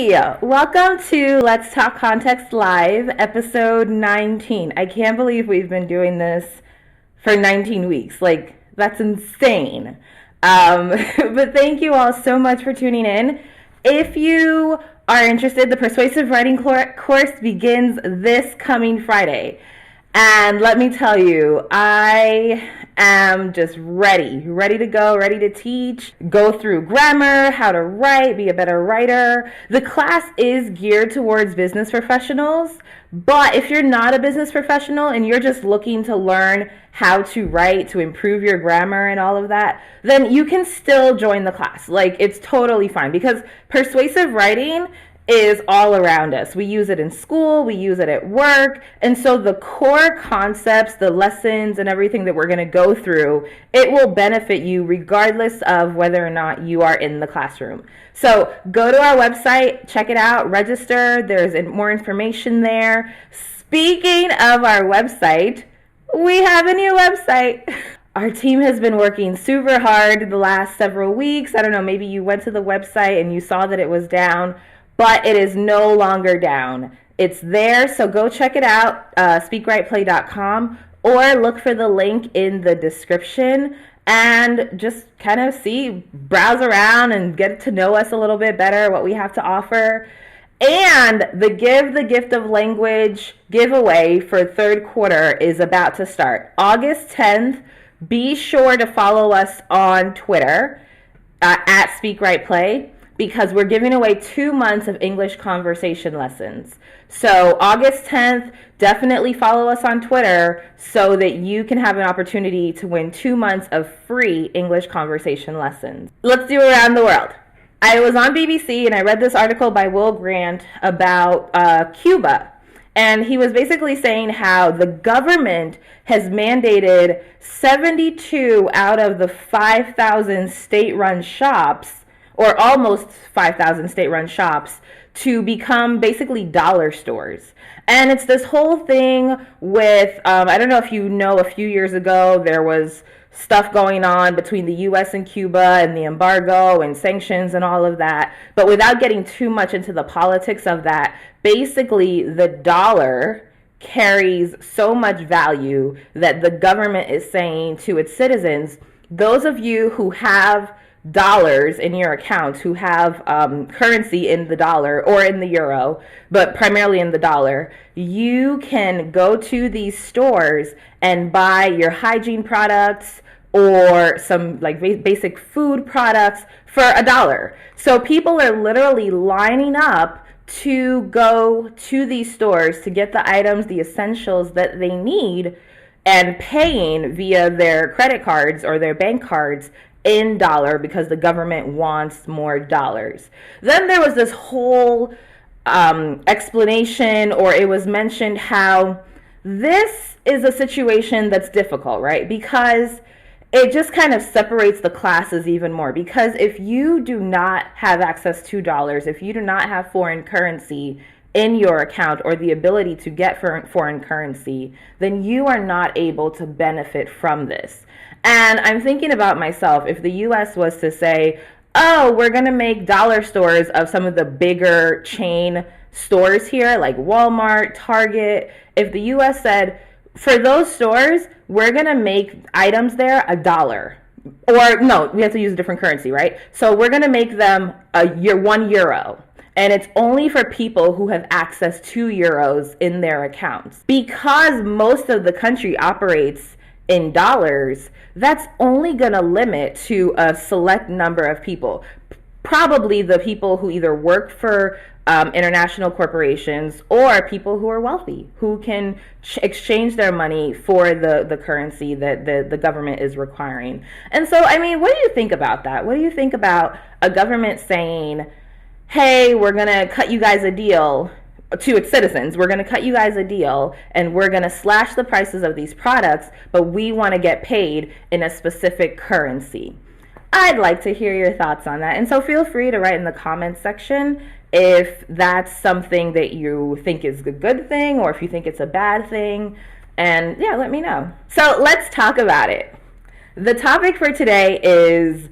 Welcome to Let's Talk Context Live, episode 19. I can't believe we've been doing this for 19 weeks. Like, that's insane. But thank you all so much for tuning in. If you are interested, the Persuasive Writing course begins this coming Friday. And let me tell you, I am just ready to go, ready to teach, go through grammar, how to write, be a better writer. The class is geared towards business professionals, but if you're not a business professional and you're just looking to learn how to write, to improve your grammar and all of that, then you can still join the class. Like, it's totally fine because persuasive writing is all around us. We use it in school, we use it at work, and so the core concepts, the lessons, and everything that we're going to go through, it will benefit you regardless of whether or not you are in the classroom. So go to our website, check it out, register. There's more information there. Speaking of our website, we have a new website. Our team has been working super hard the last several weeks. I don't know, maybe you went to the website and you saw that it was down, but it is no longer down. It's there, so go check it out, speakwriteplay.com, or look for the link in the description and just kind of browse around and get to know us a little bit better, what we have to offer. And the Give the Gift of Language giveaway for third quarter is about to start. August 10th, be sure to follow us on Twitter at speakwriteplay, because we're giving away 2 months of English conversation lessons. So August 10th, definitely follow us on Twitter so that you can have an opportunity to win 2 months of free English conversation lessons. Let's do around the world. I was on BBC and I read this article by Will Grant about Cuba. And he was basically saying how the government has mandated 72 out of the 5,000 state-run shops, or almost 5,000 state-run shops, to become basically dollar stores. And it's this whole thing with, I don't know if you know, a few years ago, there was stuff going on between the U.S. and Cuba and the embargo and sanctions and all of that. But without getting too much into the politics of that, basically the dollar carries so much value that the government is saying to its citizens, those of you who have dollars in your accounts, who have currency in the dollar or in the euro, but primarily in the dollar, you can go to these stores and buy your hygiene products or some like basic food products for $1. So people are literally lining up to go to these stores to get the items, the essentials that they need, and paying via their credit cards or their bank cards in dollar because the government wants more dollars. Then there was this whole explanation, or it was mentioned how this is a situation that's difficult, right? Because it just kind of separates the classes even more. Because if you do not have access to dollars, if you do not have foreign currency in your account or the ability to get foreign currency, then you are not able to benefit from this. And I'm thinking about myself, if the U.S. was to say, oh, we're going to make dollar stores of some of the bigger chain stores here, like Walmart, Target. If the U.S. said, for those stores, we're going to make items there $1. Or, no, we have to use a different currency, right? So we're going to make them €1. And it's only for people who have access to euros in their accounts. Because most of the country operates in dollars, that's only going to limit to a select number of people. Probably the people who either work for international corporations or people who are wealthy, who can exchange their money for the currency that the government is requiring. And so, I mean, what do you think about that? What do you think about a government saying, hey, we're going to cut you guys a deal, to its citizens, we're going to cut you guys a deal and we're going to slash the prices of these products, but we want to get paid in a specific currency? I'd like to hear your thoughts on that. And so feel free to write in the comments section if that's something that you think is a good thing or if you think it's a bad thing. And yeah, let me know. So let's talk about it. The topic for today is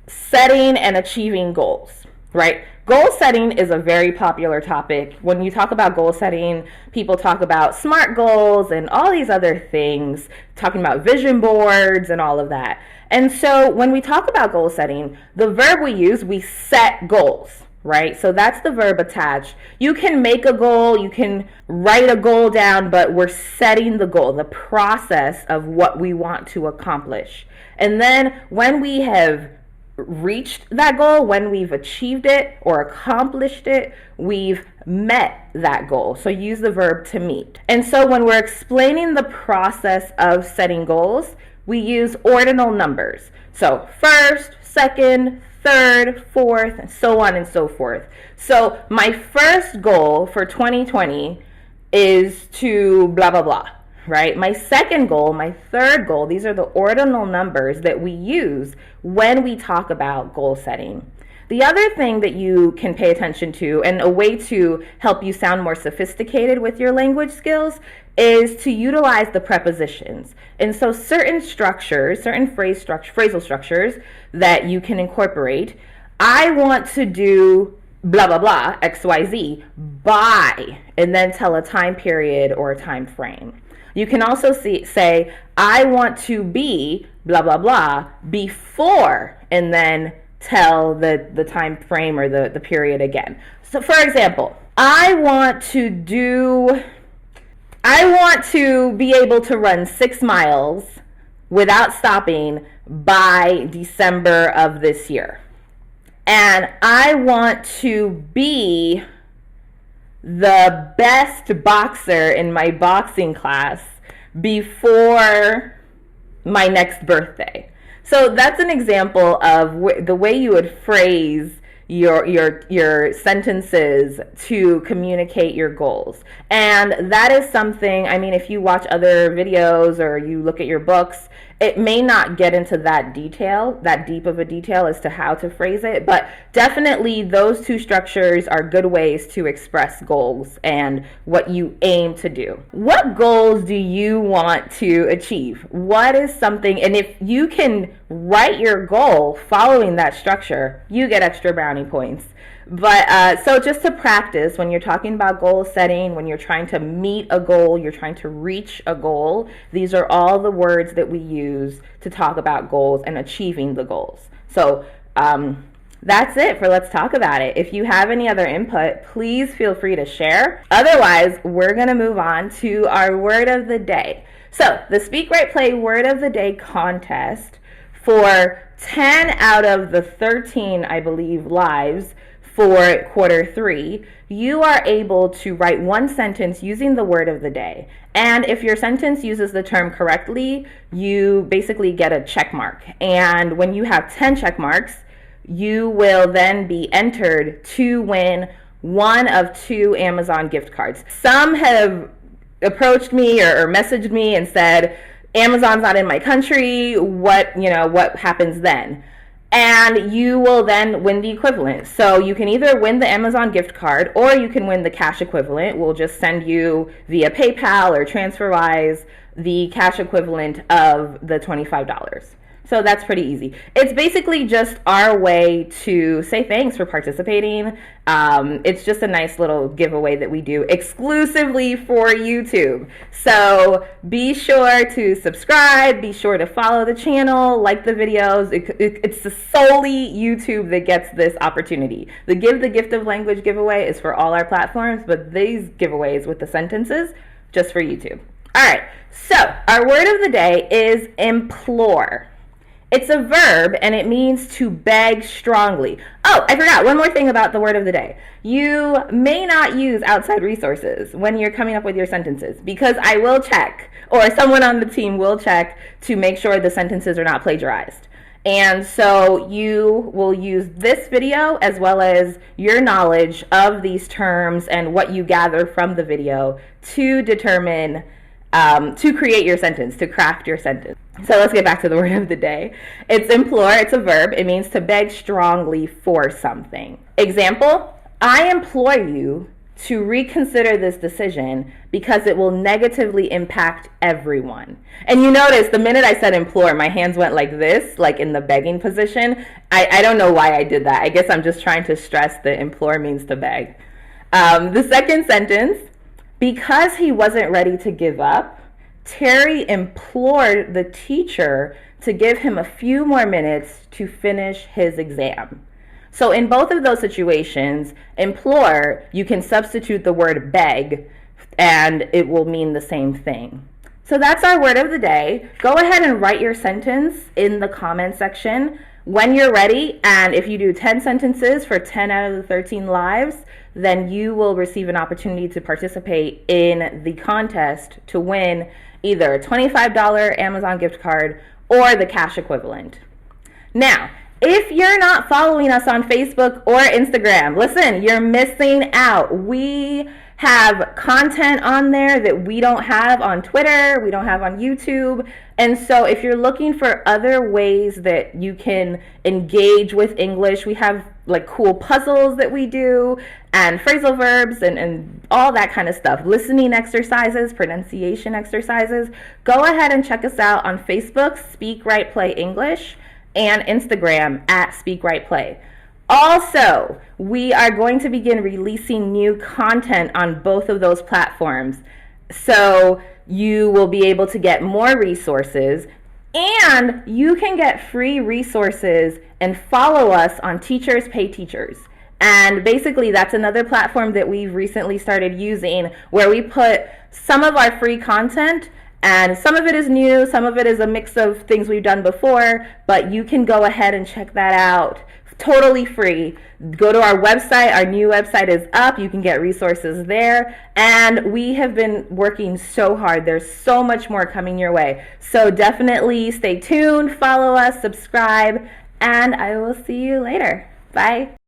setting and achieving goals, right? Goal setting is a very popular topic. When you talk about goal setting, people talk about SMART goals and all these other things, talking about vision boards and all of that. And so when we talk about goal setting, the verb we use, we set goals, right? So that's the verb attached. You can make a goal, you can write a goal down, but we're setting the goal, the process of what we want to accomplish. And then when we have reached that goal, when we've achieved it or accomplished it, we've met that goal. So use the verb to meet. And so when we're explaining the process of setting goals, we use ordinal numbers. So first, second, third, fourth, and so on and so forth. So my first goal for 2020 is to blah, blah, blah, right? My second goal, my third goal, these are the ordinal numbers that we use when we talk about goal setting. The other thing that you can pay attention to, and a way to help you sound more sophisticated with your language skills, is to utilize the prepositions. And so certain structures, certain phrasal structures that you can incorporate. I want to do blah, blah, blah, XYZ, by, and then tell a time period or a time frame. You can also say, I want to be blah, blah, blah, before, and then tell the time frame or the period again. So for example, I want to be able to run 6 miles without stopping by December of this year. And I want to be the best boxer in my boxing class before my next birthday. So that's an example of the way you would phrase your sentences to communicate your goals. And that is something, I mean, if you watch other videos or you look at your books, it may not get into that detail, that deep of a detail as to how to phrase it, but definitely those two structures are good ways to express goals and what you aim to do. What goals do you want to achieve? What is something, and if you can write your goal following that structure, you get extra brownie points. But so just to practice, when you're talking about goal setting, when you're trying to meet a goal, you're trying to reach a goal, these are all the words that we use to talk about goals and achieving the goals. So that's it for Let's Talk About It. If you have any other input, please feel free to share. Otherwise, we're going to move on to our word of the day. So the Speak, Write, Play word of the day contest for 10 out of the 13, I believe, lives for quarter 3, you are able to write one sentence using the word of the day. And if your sentence uses the term correctly, you basically get a check mark. And when you have 10 check marks, you will then be entered to win one of 2 Amazon gift cards. Some have approached me or messaged me and said, Amazon's not in my country, what happens then? And you will then win the equivalent. So you can either win the Amazon gift card or you can win the cash equivalent. We'll just send you via PayPal or TransferWise the cash equivalent of the $25. So that's pretty easy. It's basically just our way to say thanks for participating. It's just a nice little giveaway that we do exclusively for YouTube. So be sure to subscribe, be sure to follow the channel, like the videos. It's solely YouTube that gets this opportunity. The Give the Gift of Language giveaway is for all our platforms, but these giveaways with the sentences, just for YouTube. All right, so our word of the day is implore. It's a verb, and it means to beg strongly. Oh, I forgot one more thing about the word of the day. You may not use outside resources when you're coming up with your sentences, because I will check, or someone on the team will check to make sure the sentences are not plagiarized. And so you will use this video as well as your knowledge of these terms and what you gather from the video to determine to create your sentence, to craft your sentence. So let's get back to the word of the day. It's implore. It's a verb. It means to beg strongly for something. Example, I implore you to reconsider this decision because it will negatively impact everyone. And you notice the minute I said implore, my hands went like this, like in the begging position. I don't know why I did that. I guess I'm just trying to stress that implore means to beg. The second sentence, because he wasn't ready to give up, Terry implored the teacher to give him a few more minutes to finish his exam. So in both of those situations, implore, you can substitute the word beg, and it will mean the same thing. So that's our word of the day. Go ahead and write your sentence in the comment section when you're ready, and if you do 10 sentences for 10 out of the 13 lives, then you will receive an opportunity to participate in the contest to win either a $25 Amazon gift card or the cash equivalent. Now, if you're not following us on Facebook or Instagram, listen, you're missing out. We have content on there that we don't have on Twitter, we don't have on YouTube. And so if you're looking for other ways that you can engage with English, we have like cool puzzles that we do and phrasal verbs and all that kind of stuff. Listening exercises, pronunciation exercises. Go ahead and check us out on Facebook, Speak Write Play English, and Instagram at Speak Write Play. Also, we are going to begin releasing new content on both of those platforms. So you will be able to get more resources, and you can get free resources and follow us on Teachers Pay Teachers. And basically that's another platform that we've recently started using where we put some of our free content, and some of it is new, some of it is a mix of things we've done before, but you can go ahead and check that out. Totally free. Go to our website. Our new website is up. You can get resources there. And we have been working so hard. There's so much more coming your way. So definitely stay tuned, follow us, subscribe, and I will see you later. Bye.